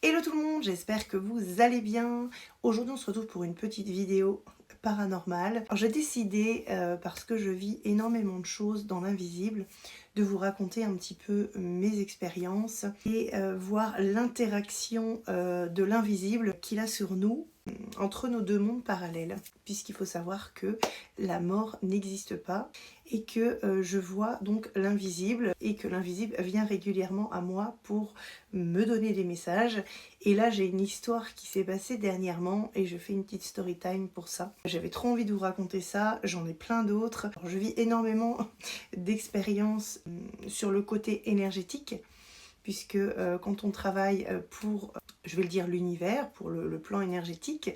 Hello tout le monde, j'espère que vous allez bien. Aujourd'hui on se retrouve pour une petite vidéo paranormale. Alors j'ai décidé, parce que je vis énormément de choses dans l'invisible, de vous raconter un petit peu mes expériences et voir l'interaction de l'invisible qu'il a sur nous, entre nos deux mondes parallèles. Puisqu'il faut savoir que la mort n'existe pas et que je vois donc l'invisible et que l'invisible vient régulièrement à moi pour me donner des messages. Et là j'ai une histoire qui s'est passée dernièrement et je fais une petite story time pour ça. J'avais trop envie de vous raconter ça, j'en ai plein d'autres. Je vis énormément d'expériences sur le côté énergétique, puisque quand on travaille pour, je vais le dire, l'univers, pour le plan énergétique,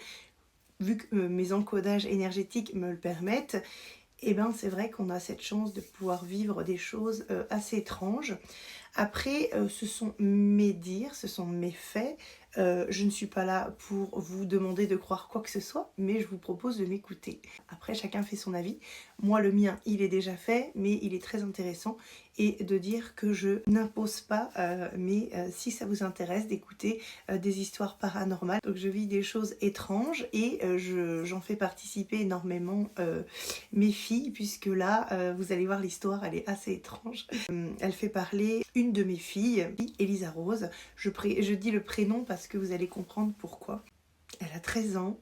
vu que mes encodages énergétiques me le permettent, et ben c'est vrai qu'on a cette chance de pouvoir vivre des choses assez étranges. Après, ce sont mes dires, ce sont mes faits. Je ne suis pas là pour vous demander de croire quoi que ce soit, mais je vous propose de m'écouter. Après, chacun fait son avis. Moi, le mien, il est déjà fait, mais il est très intéressant. Et de dire que je n'impose pas, mais si ça vous intéresse d'écouter des histoires paranormales. Donc je vis des choses étranges et j'en fais participer énormément mes filles, puisque là, vous allez voir, l'histoire, elle est assez étrange. Elle fait parler une de mes filles, Elisa Rose. Je dis le prénom parce que vous allez comprendre pourquoi. Elle a 13 ans.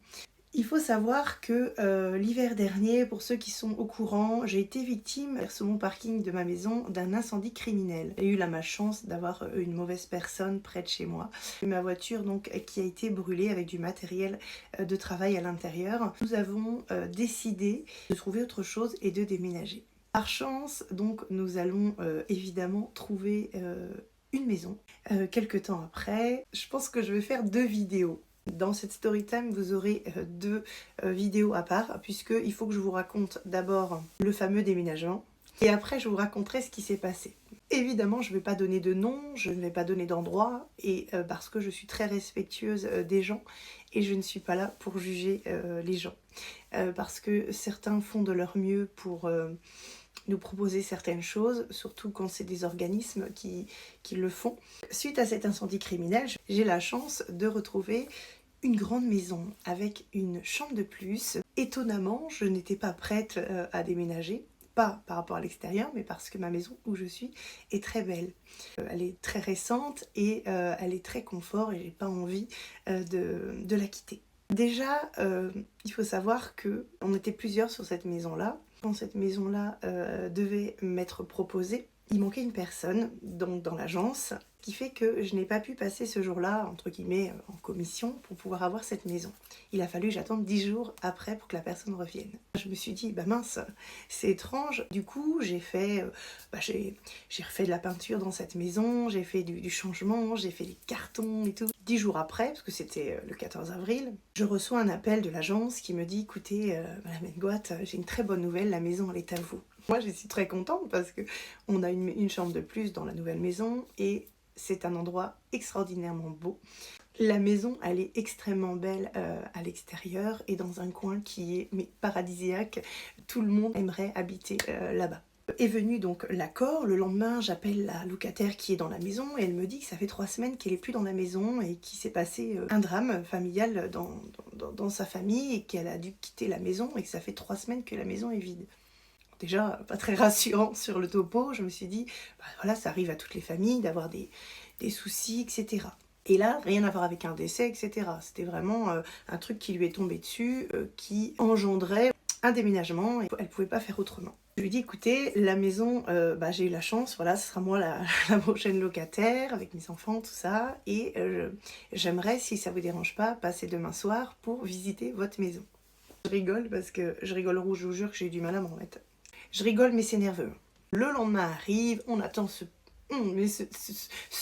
Il faut savoir que l'hiver dernier, pour ceux qui sont au courant, j'ai été victime sur mon parking de ma maison d'un incendie criminel. J'ai eu la malchance d'avoir une mauvaise personne près de chez moi. Ma voiture donc qui a été brûlée avec du matériel de travail à l'intérieur. Nous avons décidé de trouver autre chose et de déménager. Par chance, donc, nous allons évidemment trouver une maison. Quelques temps après, je pense que je vais faire 2 vidéos. Dans cette story time, vous aurez 2 vidéos à part, puisqu'il faut que je vous raconte d'abord le fameux déménagement, et après je vous raconterai ce qui s'est passé. Évidemment, je ne vais pas donner de nom, je ne vais pas donner d'endroit, et parce que je suis très respectueuse des gens, et je ne suis pas là pour juger les gens. Parce que certains font de leur mieux pour nous proposer certaines choses, surtout quand c'est des organismes qui le font. Suite à cet incendie criminel, j'ai la chance de retrouver une grande maison avec une chambre de plus. Étonnamment, je n'étais pas prête à déménager, pas par rapport à l'extérieur, mais parce que ma maison où je suis est très belle. Elle est très récente et elle est très confort et j'ai pas envie de la quitter. Déjà, il faut savoir qu'on était plusieurs sur cette maison-là. Quand cette maison-là devait m'être proposée, il manquait une personne dans l'agence, ce qui fait que je n'ai pas pu passer ce jour-là, entre guillemets, en commission pour pouvoir avoir cette maison. Il a fallu que j'attende 10 jours après pour que la personne revienne. Je me suis dit, bah mince, c'est étrange. Du coup, j'ai refait de la peinture dans cette maison, j'ai fait du changement, j'ai fait des cartons et tout. 10 jours après, parce que c'était le 14 avril, je reçois un appel de l'agence qui me dit, écoutez, Madame Ngoat, j'ai une très bonne nouvelle, la maison elle est à vous. Moi je suis très contente parce qu'on a une chambre de plus dans la nouvelle maison et c'est un endroit extraordinairement beau. La maison, elle est extrêmement belle à l'extérieur et dans un coin qui est paradisiaque. Tout le monde aimerait habiter là-bas. Est venu donc l'accord, le lendemain j'appelle la locataire qui est dans la maison et elle me dit que ça fait 3 semaines qu'elle est plus dans la maison et qu'il s'est passé un drame familial dans sa famille et qu'elle a dû quitter la maison et que ça fait 3 semaines que la maison est vide. Déjà pas très rassurant sur le topo, je me suis dit, bah voilà, ça arrive à toutes les familles d'avoir des soucis, etc. Et là, rien à voir avec un décès, etc. C'était vraiment un truc qui lui est tombé dessus, qui engendrait un déménagement et elle pouvait pas faire autrement. Je lui dis, écoutez, la maison, j'ai eu la chance, voilà, ce sera moi la prochaine locataire avec mes enfants, tout ça, et j'aimerais, si ça vous dérange pas, passer demain soir pour visiter votre maison. Je rigole parce que je rigole rouge, je vous jure que j'ai eu du mal à m'en remettre. Je rigole mais c'est nerveux. Le lendemain arrive, on attend ce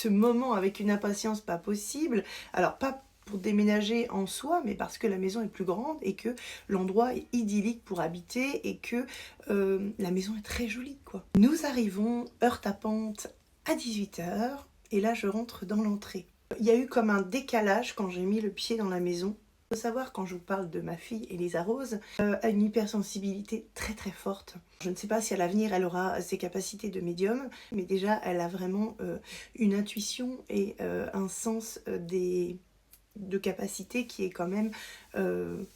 moment avec une impatience pas possible. Alors pas pour déménager en soi, mais parce que la maison est plus grande et que l'endroit est idyllique pour habiter et que la maison est très jolie, quoi. Nous arrivons, heure tapante, à 18 h et là je rentre dans l'entrée. Il y a eu comme un décalage quand j'ai mis le pied dans la maison. Il faut savoir, quand je vous parle de ma fille Elisa Rose, a une hypersensibilité très très forte. Je ne sais pas si à l'avenir elle aura ses capacités de médium, mais déjà elle a vraiment une intuition et un sens de capacité qui est quand même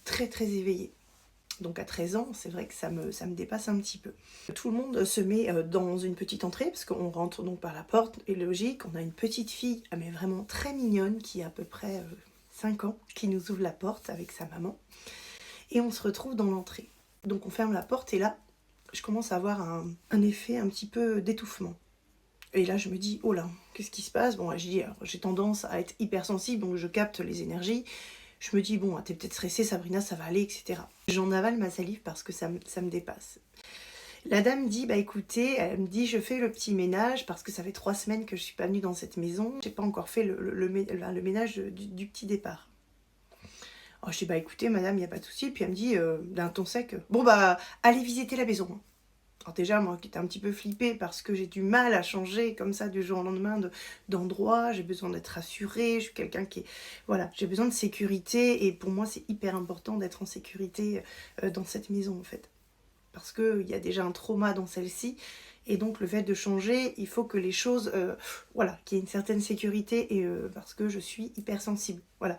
très très éveillé. Donc à 13 ans, c'est vrai que ça me dépasse un petit peu. Tout le monde se met dans une petite entrée, parce qu'on rentre donc par la porte, et logique, on a une petite fille, mais vraiment très mignonne, qui a à peu près 5 ans, qui nous ouvre la porte avec sa maman. Et on se retrouve dans l'entrée. Donc on ferme la porte, et là, je commence à avoir un effet un petit peu d'étouffement. Et là, je me dis, oh là, qu'est-ce qui se passe? Bon, j'ai tendance à être hypersensible, donc je capte les énergies. Je me dis, bon, t'es peut-être stressée, Sabrina, ça va aller, etc. J'en avale ma salive parce que ça me dépasse. La dame dit, bah écoutez, elle me dit, je fais le petit ménage parce que ça fait 3 semaines que je suis pas venue dans cette maison. J'ai pas encore fait le ménage du petit départ. Alors je dis, bah écoutez, madame, il n'y a pas de souci. Puis elle me dit, d'un ton sec, bon bah, allez visiter la maison. Alors déjà, moi qui étais un petit peu flippée parce que j'ai du mal à changer comme ça du jour au lendemain d'endroit, j'ai besoin d'être rassurée, je suis quelqu'un qui est... Voilà, j'ai besoin de sécurité et pour moi c'est hyper important d'être en sécurité dans cette maison en fait. Parce qu'il y a déjà un trauma dans celle-ci et donc le fait de changer, il faut que les choses, voilà, qu'il y ait une certaine sécurité et parce que je suis hypersensible. Voilà,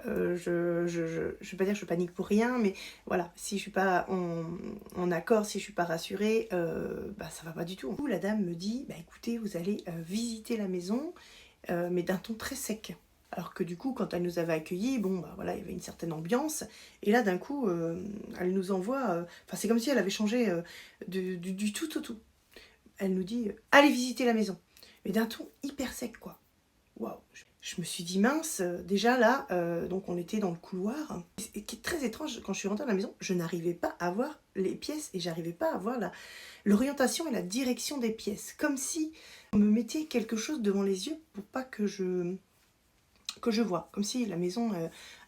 je vais pas dire que je panique pour rien, mais voilà, si je suis pas en accord, si je suis pas rassurée, bah ça va pas du tout. Du coup, la dame me dit, bah écoutez, vous allez visiter la maison, mais d'un ton très sec. Alors que du coup, quand elle nous avait accueillis, bon, bah voilà, il y avait une certaine ambiance. Et là, d'un coup, elle nous envoie... Enfin, c'est comme si elle avait changé du tout au tout. Elle nous dit, allez visiter la maison. Mais d'un ton hyper sec, quoi. Waouh. Je me suis dit, mince, déjà là, donc on était dans le couloir. Et qui est très étrange, quand je suis rentrée dans la maison, je n'arrivais pas à voir les pièces et j'arrivais pas à voir l'orientation et la direction des pièces. Comme si on me mettait quelque chose devant les yeux pour pas que je vois. Comme si la maison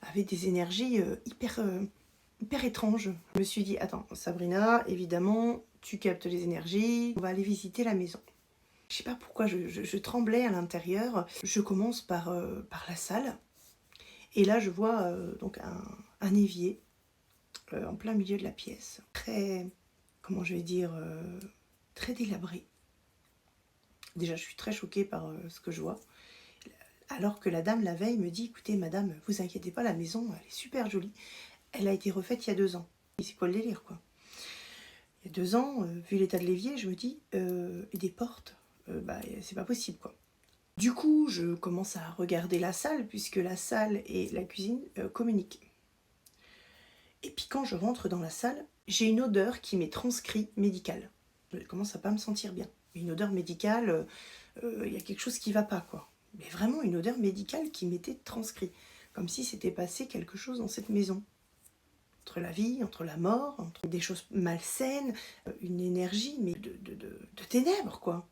avait des énergies hyper étranges. Je me suis dit, attends, Sabrina, évidemment, tu captes les énergies, on va aller visiter la maison. Je sais pas pourquoi, je tremblais à l'intérieur. Je commence par la salle. Et là, je vois donc un évier en plein milieu de la pièce. Très, comment je vais dire, très délabré. Déjà, je suis très choquée par ce que je vois. Alors que la dame, la veille, me dit, écoutez, madame, vous inquiétez pas, la maison, elle est super jolie. Elle a été refaite il y a 2 ans. Et c'est quoi le délire, quoi? Il y a 2 ans, vu l'état de l'évier, je me dis, et des portes, bah, c'est pas possible, quoi. Du coup, je commence à regarder la salle, puisque la salle et la cuisine communiquent. Et puis quand je rentre dans la salle, j'ai une odeur qui m'est transcrite médicale. Je commence à pas me sentir bien. Une odeur médicale, il y a quelque chose qui va pas, quoi. Mais vraiment une odeur médicale qui m'était transcrite. Comme si s'était passé quelque chose dans cette maison. Entre la vie, entre la mort, entre des choses malsaines, une énergie, mais de ténèbres, quoi.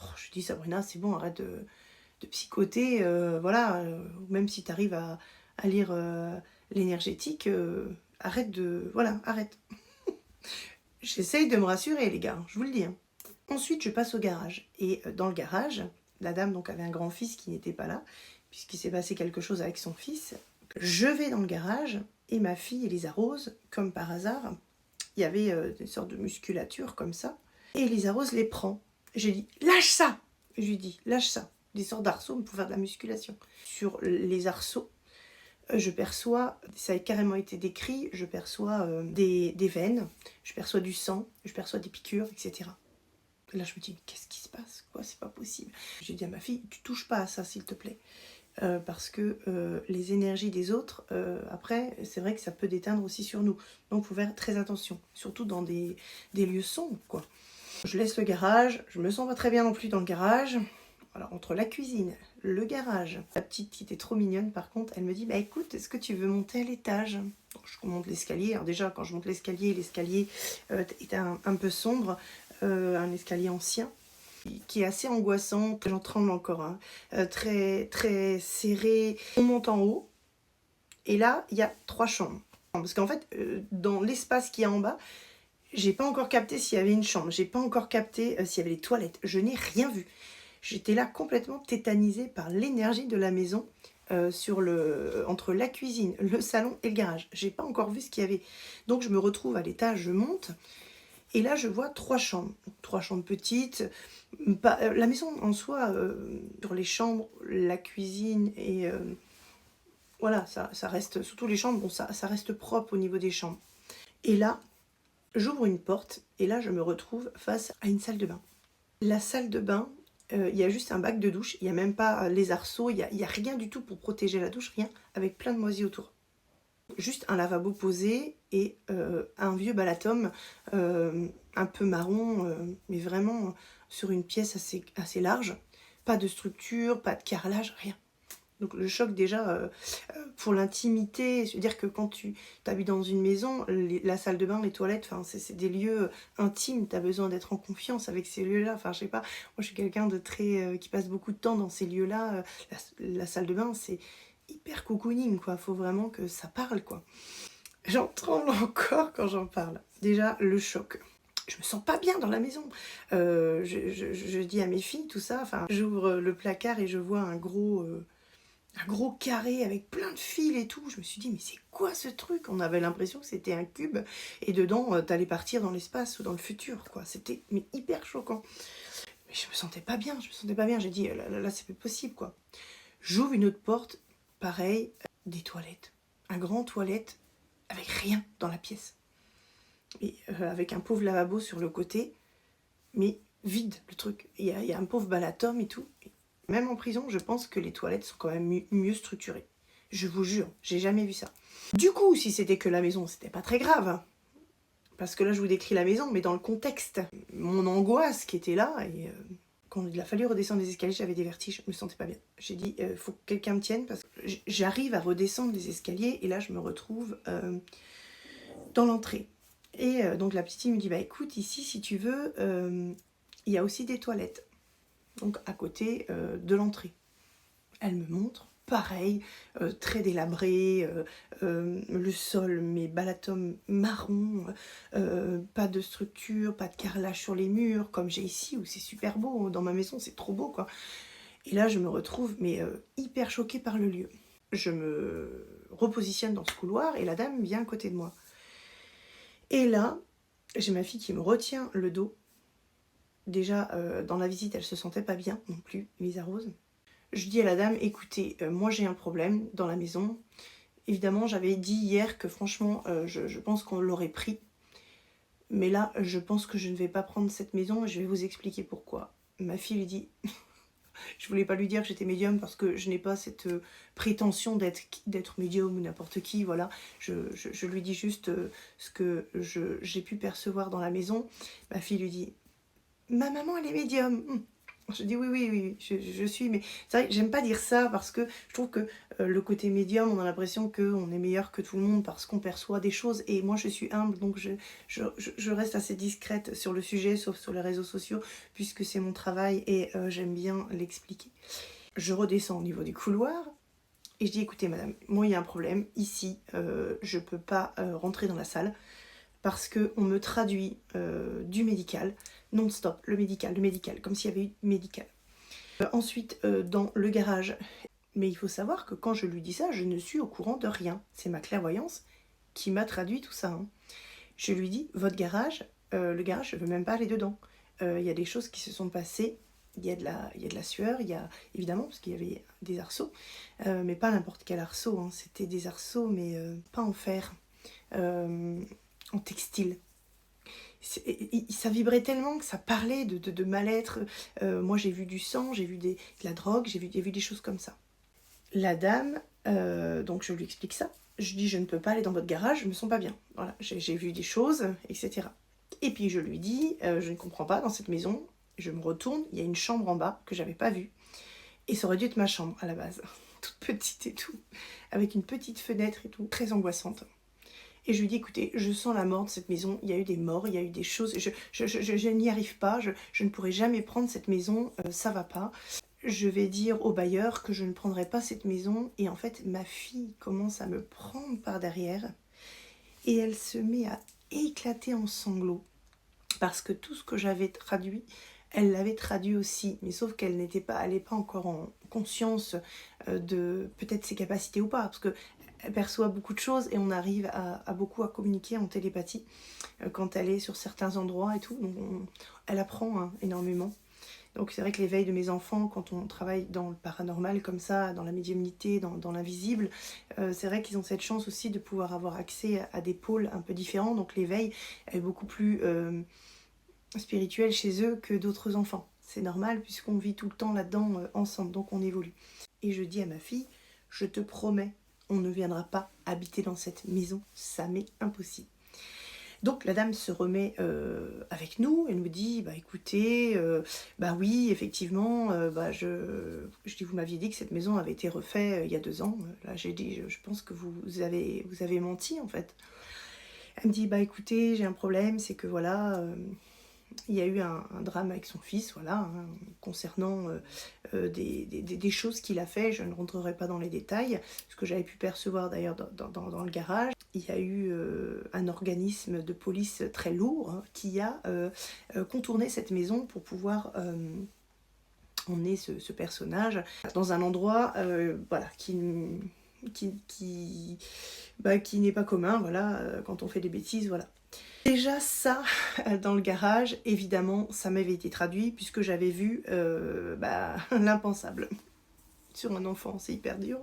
Oh, je dis, Sabrina, c'est bon, arrête de psychoter, voilà, même si tu arrives à lire l'énergétique, arrête de... Voilà, arrête. J'essaye de me rassurer, les gars, je vous le dis. Hein. Ensuite, je passe au garage. Et dans le garage, la dame donc avait un grand-fils qui n'était pas là, puisqu'il s'est passé quelque chose avec son fils. Je vais dans le garage, et ma fille, Elisa Rose, comme par hasard, il y avait des sortes de musculature comme ça, et Elisa Rose les prend. Je lui dis, lâche ça! Je lui dis, lâche ça. Des sortes d'arceaux pour faire de la musculation. Sur les arceaux, je perçois, ça a carrément été décrit, je perçois des veines, je perçois du sang, je perçois des piqûres, etc. Et là, je me dis, mais qu'est-ce qui se passe? Quoi, c'est pas possible. J'ai dit à ma fille, tu touches pas à ça, s'il te plaît. Parce que les énergies des autres, après, c'est vrai que ça peut déteindre aussi sur nous. Donc, il faut faire très attention, surtout dans des lieux sombres, quoi. Je laisse le garage, je me sens pas très bien non plus dans le garage. Alors, entre la cuisine, le garage, la petite qui était trop mignonne, par contre, elle me dit, bah écoute, est-ce que tu veux monter à l'étage? Je monte l'escalier. Alors déjà, quand je monte l'escalier est un peu sombre, un escalier ancien, qui est assez angoissant, j'en tremble encore, hein, très, très serré. On monte en haut, et là, il y a 3 chambres. Parce qu'en fait, dans l'espace qui est en bas, j'ai pas encore capté s'il y avait une chambre, j'ai pas encore capté s'il y avait les toilettes, je n'ai rien vu. J'étais là complètement tétanisée par l'énergie de la maison. entre la cuisine, le salon et le garage. J'ai pas encore vu ce qu'il y avait. Donc je me retrouve à l'étage, je monte, et là je vois 3 chambres petites. La maison en soi, sur les chambres, la cuisine et voilà, ça reste, surtout les chambres, bon, ça reste propre au niveau des chambres. Et là, j'ouvre une porte et là je me retrouve face à une salle de bain. La salle de bain, il y a juste un bac de douche, il n'y a même pas les arceaux, il y a rien du tout pour protéger la douche, rien, avec plein de moisies autour. Juste un lavabo posé et un vieux balatum un peu marron, mais vraiment sur une pièce assez large. Pas de structure, pas de carrelage, rien. Donc le choc déjà pour l'intimité, c'est-à-dire que quand tu habites dans une maison, la salle de bain, les toilettes, c'est des lieux intimes, tu as besoin d'être en confiance avec ces lieux-là. Enfin je sais pas, moi je suis quelqu'un de très qui passe beaucoup de temps dans ces lieux-là. La salle de bain c'est hyper cocooning quoi, faut vraiment que ça parle quoi. J'en tremble encore quand j'en parle. Déjà le choc. Je me sens pas bien dans la maison. Je dis à mes filles tout ça, enfin j'ouvre le placard et je vois un gros carré avec plein de fils et tout. Je me suis dit, mais c'est quoi ce truc? On avait l'impression que c'était un cube et dedans, t'allais partir dans l'espace ou dans le futur, quoi. C'était mais hyper choquant. Mais je me sentais pas bien, je me sentais pas bien. J'ai dit, là, c'est plus possible, quoi. J'ouvre une autre porte, pareil, des toilettes. Un grand toilette avec rien dans la pièce. Et avec un pauvre lavabo sur le côté, mais vide, le truc. Il y a un pauvre balatum et tout. Même en prison, je pense que les toilettes sont quand même mieux structurées. Je vous jure, j'ai jamais vu ça. Du coup, si c'était que la maison, c'était pas très grave. Parce que là, je vous décris la maison, mais dans le contexte, mon angoisse qui était là, et quand il a fallu redescendre les escaliers, j'avais des vertiges, je me sentais pas bien. J'ai dit, faut que quelqu'un me tienne, parce que j'arrive à redescendre les escaliers, et là, je me retrouve dans l'entrée. Et donc la petite fille me dit, bah écoute, ici, si tu veux, il y a aussi des toilettes. Donc à côté de l'entrée. Elle me montre, pareil, très délabré, le sol, mais balatum marron, pas de structure, pas de carrelage sur les murs, comme j'ai ici, où c'est super beau, dans ma maison, c'est trop beau, quoi. Et là, je me retrouve, mais hyper choquée par le lieu. Je me repositionne dans ce couloir, et la dame vient à côté de moi. Et là, j'ai ma fille qui me retient le dos. Déjà, dans la visite, elle se sentait pas bien non plus, Lisa Rose. Je dis à la dame, écoutez, moi j'ai un problème dans la maison. Évidemment, j'avais dit hier que franchement, je pense qu'on l'aurait pris. Mais là, je pense que je ne vais pas prendre cette maison et je vais vous expliquer pourquoi. Ma fille lui dit, je voulais pas lui dire que j'étais médium parce que je n'ai pas cette prétention d'être médium ou n'importe qui, voilà. Je lui dis juste ce que j'ai pu percevoir dans la maison. Ma fille lui dit, ma maman elle est médium. Je dis oui, je suis, mais c'est vrai que j'aime pas dire ça parce que je trouve que le côté médium, on a l'impression qu'on est meilleur que tout le monde parce qu'on perçoit des choses. Et moi, je suis humble, donc je reste assez discrète sur le sujet, sauf sur les réseaux sociaux, puisque c'est mon travail et j'aime bien l'expliquer. Je redescends au niveau du couloir et je dis, écoutez madame, moi il y a un problème, ici, je peux pas rentrer dans la salle parce qu'on me traduit du médical, non-stop, le médical, comme s'il y avait eu médical. Ensuite, dans le garage, mais il faut savoir que quand je lui dis ça, je ne suis au courant de rien. C'est ma clairvoyance qui m'a traduit tout ça. Hein. Je lui dis, votre garage, le garage, je ne veux même pas aller dedans. Il y a des choses qui se sont passées, il y a de la sueur, il y a évidemment, parce qu'il y avait des arceaux, mais pas n'importe quel arceau, hein. C'était des arceaux, mais pas en fer, en textile. Ça vibrait tellement que ça parlait de mal-être. Moi j'ai vu du sang, j'ai vu de la drogue, j'ai vu des choses comme ça. La dame, donc je lui explique ça. Je dis je ne peux pas aller dans votre garage, je me sens pas bien. Voilà, j'ai vu des choses, etc. Et puis je lui dis je ne comprends pas dans cette maison. Je me retourne, il y a une chambre en bas que j'avais pas vue. Et ça aurait dû être ma chambre à la base, toute petite et tout, avec une petite fenêtre et tout, très angoissante. Et je lui dis, écoutez, je sens la mort de cette maison, il y a eu des morts, il y a eu des choses, je n'y arrive pas, je ne pourrai jamais prendre cette maison, ça va pas. Je vais dire au bailleur que je ne prendrai pas cette maison, et en fait, ma fille commence à me prendre par derrière, et elle se met à éclater en sanglots, parce que tout ce que j'avais traduit, elle l'avait traduit aussi, mais sauf qu'elle n'était pas, elle n'est pas encore en conscience de peut-être ses capacités ou pas, parce qu'elle perçoit beaucoup de choses et on arrive à beaucoup à communiquer en télépathie quand elle est sur certains endroits et tout, donc elle apprend hein, énormément. Donc c'est vrai que l'éveil de mes enfants, quand on travaille dans le paranormal comme ça, dans la médiumnité, dans l'invisible, c'est vrai qu'ils ont cette chance aussi de pouvoir avoir accès à des pôles un peu différents. Donc l'éveil est beaucoup plus spirituel chez eux que d'autres enfants. C'est normal puisqu'on vit tout le temps là-dedans ensemble, donc on évolue. Et je dis à ma fille, je te promets, on ne viendra pas habiter dans cette maison, ça m'est impossible. Donc la dame se remet avec nous, elle nous dit, bah écoutez, bah oui, effectivement, je dis, vous m'aviez dit que cette maison avait été refaite il y a 2 ans. Là j'ai dit, je pense que vous avez menti en fait. Elle me dit, bah écoutez, j'ai un problème, c'est que voilà, il y a eu un drame avec son fils, voilà, hein, concernant des choses qu'il a fait. Je ne rentrerai pas dans les détails, ce que j'avais pu percevoir d'ailleurs dans le garage. Il y a eu un organisme de police très lourd hein, qui a contourné cette maison pour pouvoir emmener ce personnage dans un endroit voilà, qui n'est pas commun, voilà, quand on fait des bêtises, voilà. Déjà ça, dans le garage, évidemment, ça m'avait été traduit puisque j'avais vu l'impensable sur un enfant, c'est hyper dur.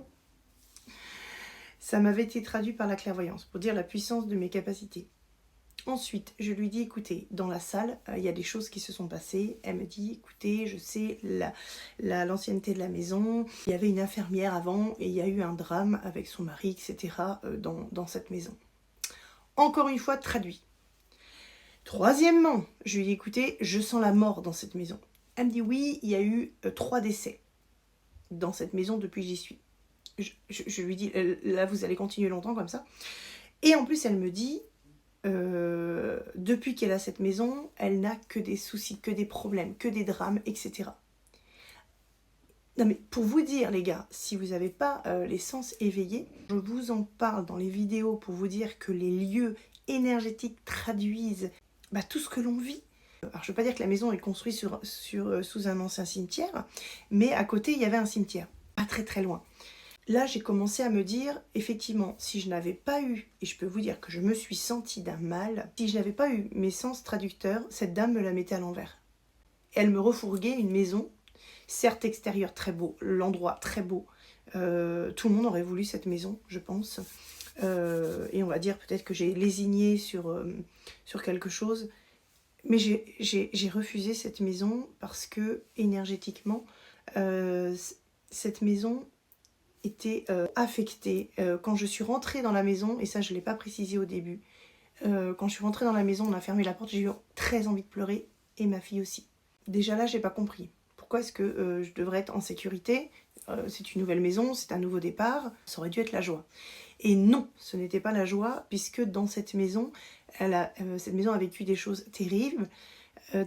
Ça m'avait été traduit par la clairvoyance, pour dire la puissance de mes capacités. Ensuite, je lui dis, écoutez, dans la salle, il y a des choses qui se sont passées. Elle me dit, écoutez, je sais l'ancienneté de la maison. Il y avait une infirmière avant et il y a eu un drame avec son mari, etc. Dans cette maison. Encore une fois, traduit. Troisièmement, je lui dis, écoutez, je sens la mort dans cette maison. Elle me dit, oui, il y a eu 3 décès dans cette maison depuis que j'y suis. Je lui dis, là, vous allez continuer longtemps comme ça. Et en plus, elle me dit, depuis qu'elle a cette maison, elle n'a que des soucis, que des problèmes, que des drames, etc. Non mais pour vous dire les gars, si vous n'avez pas les sens éveillés, je vous en parle dans les vidéos pour vous dire que les lieux énergétiques traduisent tout ce que l'on vit. Alors je ne veux pas dire que la maison est construite sous un ancien cimetière, mais à côté il y avait un cimetière, pas très très loin. Là j'ai commencé à me dire, effectivement, si je n'avais pas eu, et je peux vous dire que je me suis sentie d'un mal, si je n'avais pas eu mes sens traducteurs, cette dame me la mettait à l'envers. Elle me refourguait une maison, certes extérieur très beau, l'endroit très beau, tout le monde aurait voulu cette maison, je pense. Et on va dire peut-être que j'ai lésigné sur quelque chose, mais j'ai refusé cette maison parce que énergétiquement, cette maison était affectée. Quand je suis rentrée dans la maison, et ça je ne l'ai pas précisé au début, quand je suis rentrée dans la maison, on a fermé la porte, j'ai eu très envie de pleurer, et ma fille aussi. Déjà là, j'ai pas compris. Pourquoi est-ce que je devrais être en sécurité? C'est une nouvelle maison, c'est un nouveau départ, ça aurait dû être la joie. Et non, ce n'était pas la joie, puisque dans cette maison, cette maison a vécu des choses terribles,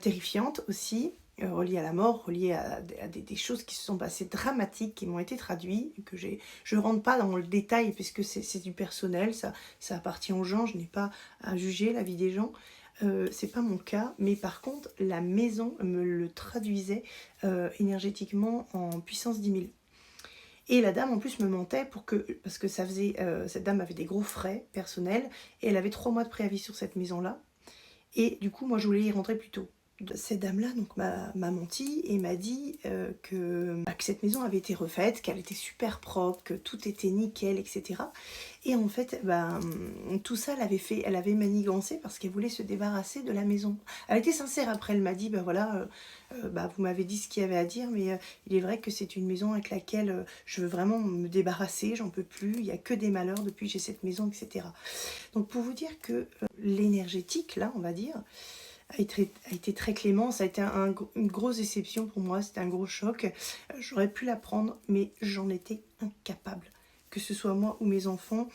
terrifiantes aussi, reliées à la mort, reliées à des choses qui se sont passées dramatiques, qui m'ont été traduites, que je ne rentre pas dans le détail, puisque c'est du personnel, ça appartient aux gens, je n'ai pas à juger la vie des gens. C'est pas mon cas, mais par contre, la maison me le traduisait énergétiquement en puissance 10 000. Et la dame en plus me mentait parce que ça faisait, cette dame avait des gros frais personnels et elle avait 3 mois de préavis sur cette maison-là. Et du coup, moi, je voulais y rentrer plus tôt. Cette dame-là donc m'a menti et m'a dit que cette maison avait été refaite, qu'elle était super propre, que tout était nickel, etc. Et en fait, tout ça, elle avait manigancé parce qu'elle voulait se débarrasser de la maison. Elle était sincère après, elle m'a dit, vous m'avez dit ce qu'il y avait à dire, mais il est vrai que c'est une maison avec laquelle je veux vraiment me débarrasser, j'en peux plus, il n'y a que des malheurs depuis que j'ai cette maison, etc. Donc pour vous dire que l'énergétique, là, on va dire, a été très clément, ça a été une grosse déception pour moi, c'était un gros choc. J'aurais pu la prendre, mais j'en étais incapable. Que ce soit moi ou mes enfants,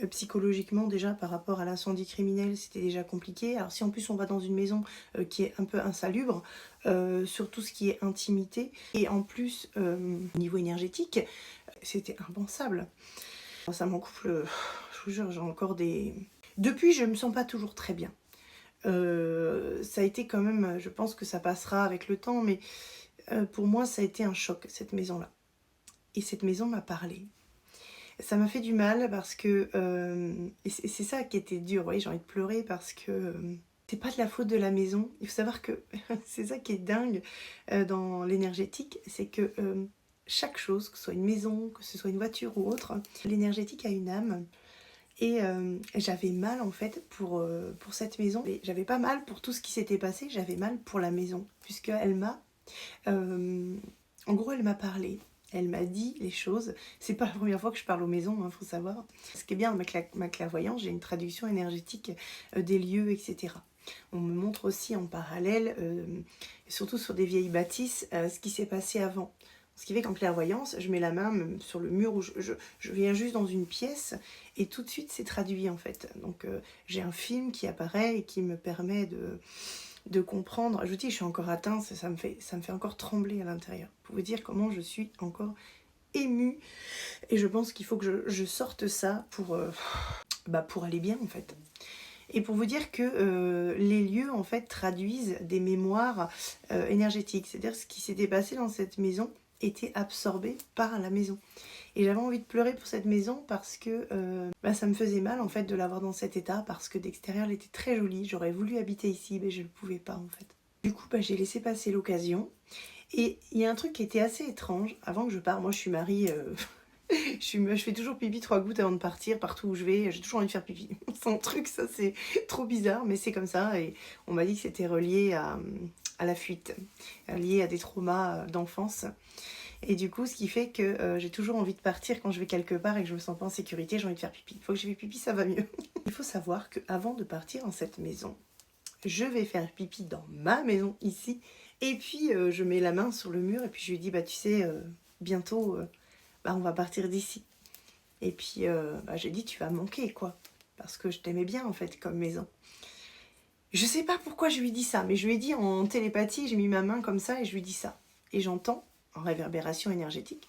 psychologiquement déjà par rapport à l'incendie criminel, c'était déjà compliqué. Alors si en plus on va dans une maison qui est un peu insalubre, sur tout ce qui est intimité, et en plus au niveau énergétique, c'était impensable. Ça m'en coupe je vous jure, j'ai encore des... Depuis, je ne me sens pas toujours très bien. Ça a été quand même, je pense que ça passera avec le temps, mais pour moi ça a été un choc, cette maison-là. Et cette maison m'a parlé. Ça m'a fait du mal parce que, et c'est ça qui était dur, oui, j'ai envie de pleurer parce que c'est pas de la faute de la maison. Il faut savoir que c'est ça qui est dingue dans l'énergétique, c'est que chaque chose, que ce soit une maison, que ce soit une voiture ou autre, l'énergétique a une âme. Et j'avais mal en fait pour cette maison. Et j'avais pas mal pour tout ce qui s'était passé, j'avais mal pour la maison. Puisqu'elle m'a... en gros, elle m'a parlé. Elle m'a dit les choses. C'est pas la première fois que je parle aux maisons, hein, faut savoir. Ce qui est bien, ma clairvoyance, j'ai une traduction énergétique des lieux, etc. On me montre aussi en parallèle, surtout sur des vieilles bâtisses, ce qui s'est passé avant. Ce qui fait qu'en clairvoyance, je mets la main sur le mur où je viens juste dans une pièce et tout de suite c'est traduit en fait. Donc j'ai un film qui apparaît et qui me permet de comprendre. Je vous dis, je suis encore atteinte, ça me fait encore trembler à l'intérieur. Pour vous dire comment je suis encore émue. Et je pense qu'il faut que je sorte ça pour aller bien en fait. Et pour vous dire que les lieux en fait traduisent des mémoires énergétiques. C'est-à-dire ce qui s'était passé dans cette maison était absorbé par la maison. Et j'avais envie de pleurer pour cette maison parce que ça me faisait mal en fait de l'avoir dans cet état, parce que d'extérieur elle était très jolie. J'aurais voulu habiter ici, mais je ne pouvais pas en fait. Du coup j'ai laissé passer l'occasion. Et il y a un truc qui était assez étrange. Avant que je parte, moi je suis Marie... je fais toujours pipi 3 gouttes avant de partir, partout où je vais, j'ai toujours envie de faire pipi. C'est un truc, ça c'est trop bizarre, mais c'est comme ça. Et on m'a dit que c'était relié à la fuite, lié à des traumas d'enfance. Et du coup, ce qui fait que j'ai toujours envie de partir quand je vais quelque part et que je me sens pas en sécurité, j'ai envie de faire pipi. Une fois que j'ai fait pipi, ça va mieux. Il faut savoir qu'avant de partir dans cette maison, je vais faire pipi dans ma maison ici. Et puis je mets la main sur le mur et puis je lui dis, tu sais, bientôt, on va partir d'ici. Et puis j'ai dit, tu vas manquer quoi. Parce que je t'aimais bien en fait comme maison. Je sais pas pourquoi je lui dis ça, mais je lui ai dit en télépathie, j'ai mis ma main comme ça et je lui dis ça. Et j'entends, en réverbération énergétique,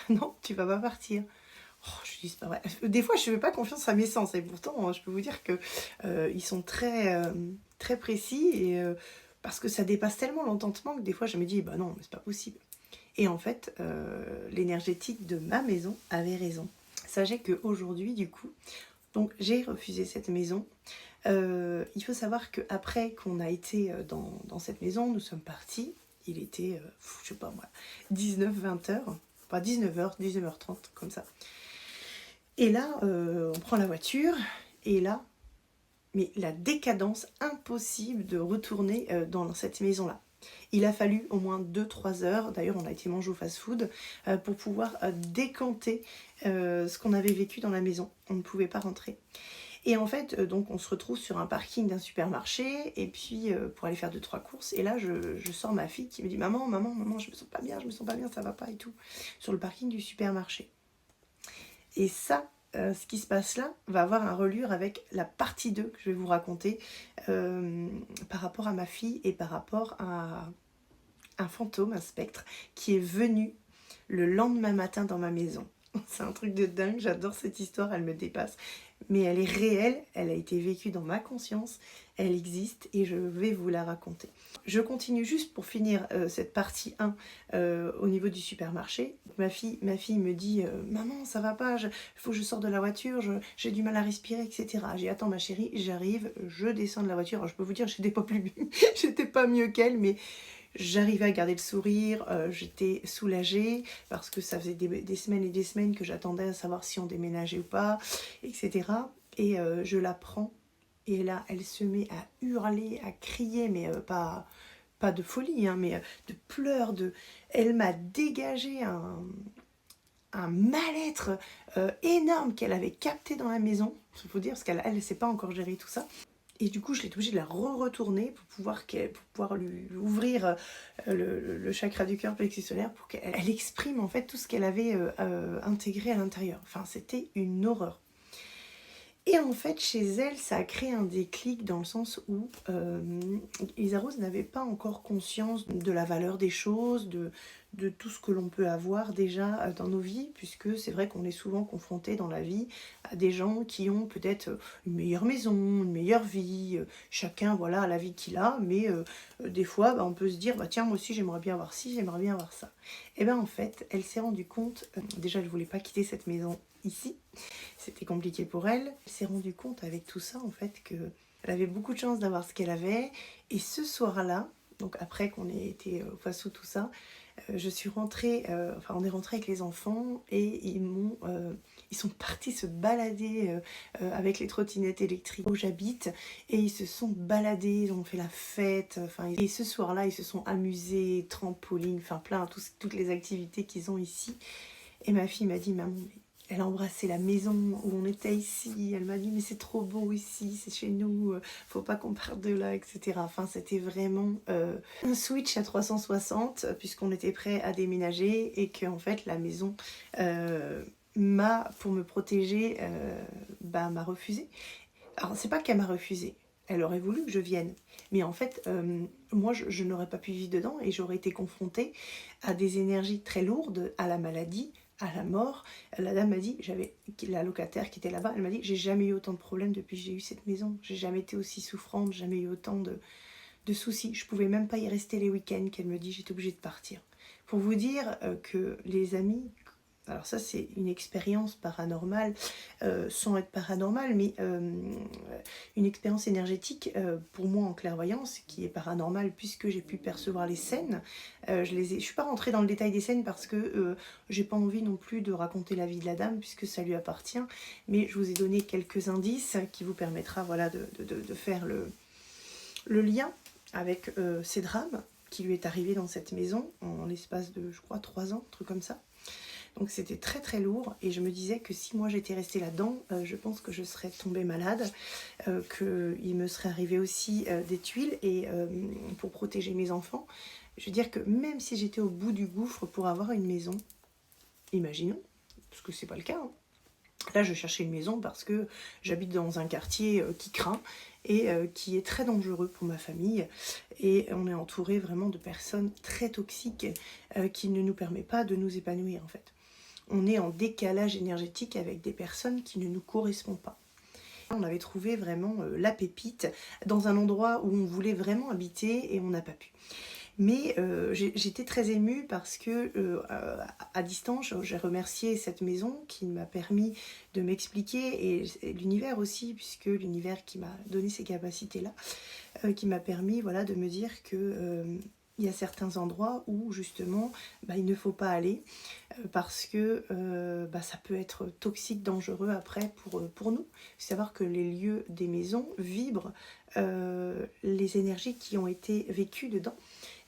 non, tu vas pas partir. Oh, je dis, c'est pas vrai. Des fois, je ne fais pas confiance à mes sens. Et pourtant, je peux vous dire que ils sont très, très précis. Et, parce que ça dépasse tellement l'entendement que des fois, je me dis, non, mais c'est pas possible. Et en fait, l'énergétique de ma maison avait raison. Sachez qu'aujourd'hui, du coup, donc j'ai refusé cette maison. Il faut savoir qu'après qu'on a été dans cette maison, nous sommes partis. Il était, je sais pas moi, 19-20 heures. Enfin 19h, 19h30, comme ça. Et là, on prend la voiture. Et là, mais la décadence, impossible de retourner dans cette maison-là. Il a fallu au moins 2-3 heures, d'ailleurs on a été manger au fast-food, pour pouvoir décanter ce qu'on avait vécu dans la maison. On ne pouvait pas rentrer. Et en fait, donc on se retrouve sur un parking d'un supermarché, et puis pour aller faire 2-3 courses, et là je sors ma fille qui me dit « Maman, je me sens pas bien, ça va pas et tout », sur le parking du supermarché. Et ça, ce qui se passe là, va avoir un reliure avec la partie 2 que je vais vous raconter par rapport à ma fille et par rapport à un fantôme, un spectre, qui est venu le lendemain matin dans ma maison. C'est un truc de dingue, j'adore cette histoire, elle me dépasse. Mais elle est réelle, elle a été vécue dans ma conscience, elle existe et je vais vous la raconter. Je continue juste pour finir cette partie 1 au niveau du supermarché. Ma fille me dit « Maman, ça va pas, il faut que je sorte de la voiture, j'ai du mal à respirer, etc. » J'ai dit « Attends ma chérie, j'arrive, je descends de la voiture. » Alors, je peux vous dire, j'étais pas mieux qu'elle, mais j'arrivais à garder le sourire, j'étais soulagée parce que ça faisait des semaines et des semaines que j'attendais à savoir si on déménageait ou pas, etc. Et je la prends et là, elle se met à hurler, à crier, mais pas de folie, hein, mais de pleurs. Elle m'a dégagé un mal-être énorme qu'elle avait capté dans la maison. Il faut dire, parce qu'elle ne sait pas encore gérer tout ça. Et du coup, je l'ai obligée de la retourner pour pouvoir lui ouvrir le chakra du cœur plexus-solaire pour qu'elle exprime en fait tout ce qu'elle avait intégré à l'intérieur. Enfin, c'était une horreur. Et en fait, chez elle, ça a créé un déclic dans le sens où Elisa Rose n'avait pas encore conscience de la valeur des choses, de tout ce que l'on peut avoir déjà dans nos vies, puisque c'est vrai qu'on est souvent confronté dans la vie à des gens qui ont peut-être une meilleure maison, une meilleure vie, chacun voilà a la vie qu'il a, mais des fois on peut se dire bah tiens moi aussi j'aimerais bien avoir ci, j'aimerais bien avoir ça. Et bien en fait, elle s'est rendue compte, déjà elle ne voulait pas quitter cette maison ici, c'était compliqué pour elle. Elle s'est rendue compte avec tout ça en fait qu'elle avait beaucoup de chance d'avoir ce qu'elle avait. Et ce soir-là, donc après qu'on ait été face à tout ça, je suis rentrée, enfin on est rentré avec les enfants et ils sont partis se balader avec les trottinettes électriques où j'habite et ils se sont baladés, ils ont fait la fête, enfin et ce soir-là ils se sont amusés, trampoline, enfin plein, toutes les activités qu'ils ont ici. Et ma fille m'a dit maman, elle a embrassé la maison où on était ici, elle m'a dit mais c'est trop beau ici, c'est chez nous, faut pas qu'on parte de là, etc. Enfin c'était vraiment un switch à 360 puisqu'on était prêt à déménager et que en fait la maison pour me protéger, m'a refusé. Alors c'est pas qu'elle m'a refusé, elle aurait voulu que je vienne, mais en fait moi je n'aurais pas pu vivre dedans et j'aurais été confrontée à des énergies très lourdes, à la maladie, à la mort. La dame m'a dit, la locataire qui était là-bas, elle m'a dit j'ai jamais eu autant de problèmes depuis que j'ai eu cette maison, j'ai jamais été aussi souffrante, jamais eu autant de soucis, je pouvais même pas y rester les week-ends, qu'elle me dit j'étais obligée de partir. Pour vous dire que les amis, alors ça c'est une expérience paranormale, sans être paranormale, mais une expérience énergétique pour moi en clairvoyance, qui est paranormale puisque j'ai pu percevoir les scènes. Je suis pas rentrée dans le détail des scènes parce que j'ai pas envie non plus de raconter la vie de la dame puisque ça lui appartient, mais je vous ai donné quelques indices qui vous permettra voilà, de faire le lien avec ces drames qui lui est arrivé dans cette maison en l'espace de, je crois, 3 ans, un truc comme ça. Donc c'était très très lourd et je me disais que si moi j'étais restée là-dedans, je pense que je serais tombée malade, qu'il me serait arrivé aussi des tuiles et pour protéger mes enfants. Je veux dire que même si j'étais au bout du gouffre pour avoir une maison, imaginons, parce que c'est pas le cas, hein. Là je cherchais une maison parce que j'habite dans un quartier qui craint et qui est très dangereux pour ma famille et on est entouré vraiment de personnes très toxiques qui ne nous permettent pas de nous épanouir en fait. On est en décalage énergétique avec des personnes qui ne nous correspondent pas. On avait trouvé vraiment la pépite dans un endroit où on voulait vraiment habiter et on n'a pas pu. Mais j'étais très émue parce que à distance, j'ai remercié cette maison qui m'a permis de m'expliquer et l'univers aussi, puisque l'univers qui m'a donné ces capacités-là, qui m'a permis voilà, de me dire que il y a certains endroits où justement il ne faut pas aller parce que ça peut être toxique, dangereux après pour nous. Il faut savoir que les lieux des maisons vibrent les énergies qui ont été vécues dedans.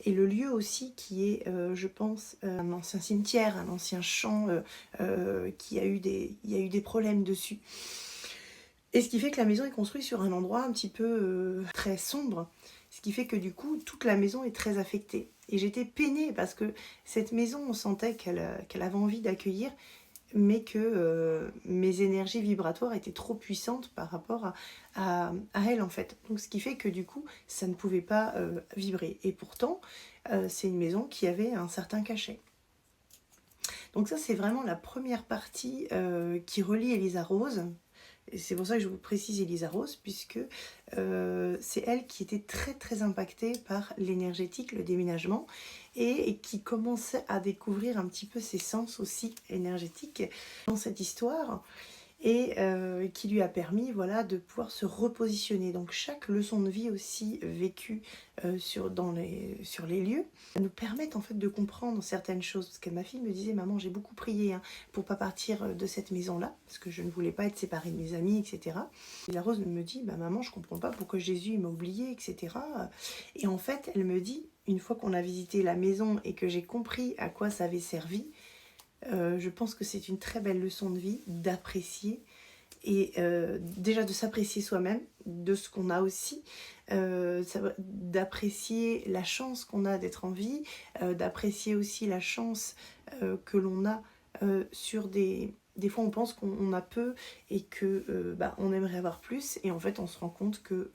Et le lieu aussi qui est, je pense, un ancien cimetière, un ancien champ il y a eu des problèmes dessus. Et ce qui fait que la maison est construite sur un endroit un petit peu très sombre. Ce qui fait que du coup, toute la maison est très affectée. Et j'étais peinée parce que cette maison, on sentait qu'elle avait envie d'accueillir, mais que mes énergies vibratoires étaient trop puissantes par rapport à elle en fait. Donc ce qui fait que du coup, ça ne pouvait pas vibrer. Et pourtant, c'est une maison qui avait un certain cachet. Donc ça, c'est vraiment la première partie qui relie Elisa Rose. Et c'est pour ça que je vous précise Elisa Rose, puisque c'est elle qui était très très impactée par l'énergétique, le déménagement, et qui commençait à découvrir un petit peu ses sens aussi énergétiques dans cette histoire, et qui lui a permis voilà, de pouvoir se repositionner. Donc chaque leçon de vie aussi vécue sur les lieux nous permettent en fait de comprendre certaines choses. Parce que ma fille me disait, maman j'ai beaucoup prié pour pas partir de cette maison-là, parce que je ne voulais pas être séparée de mes amis, etc. Et la Rose me dit, maman je comprends pas pourquoi Jésus m'a oubliée, etc. Et en fait elle me dit, une fois qu'on a visité la maison et que j'ai compris à quoi ça avait servi, je pense que c'est une très belle leçon de vie d'apprécier et déjà de s'apprécier soi-même, de ce qu'on a aussi, d'apprécier la chance qu'on a d'être en vie, d'apprécier aussi la chance que l'on a sur des des fois on pense qu'on a peu et que on aimerait avoir plus, et en fait on se rend compte que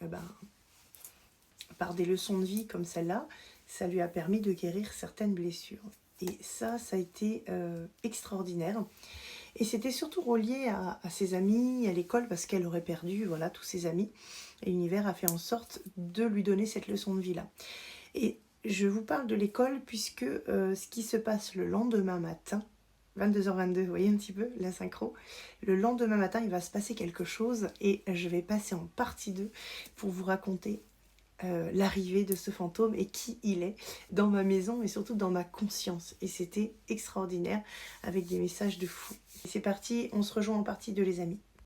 par des leçons de vie comme celle-là, ça lui a permis de guérir certaines blessures. Et ça a été extraordinaire. Et c'était surtout relié à ses amis, à l'école, parce qu'elle aurait perdu voilà, tous ses amis. Et l'univers a fait en sorte de lui donner cette leçon de vie-là. Et je vous parle de l'école puisque ce qui se passe le lendemain matin, 22h22, vous voyez un petit peu la synchro, le lendemain matin, il va se passer quelque chose et je vais passer en partie 2 pour vous raconter l'arrivée de ce fantôme et qui il est dans ma maison et surtout dans ma conscience. Et c'était extraordinaire avec des messages de fou. C'est parti, on se rejoint en partie 2 les amis.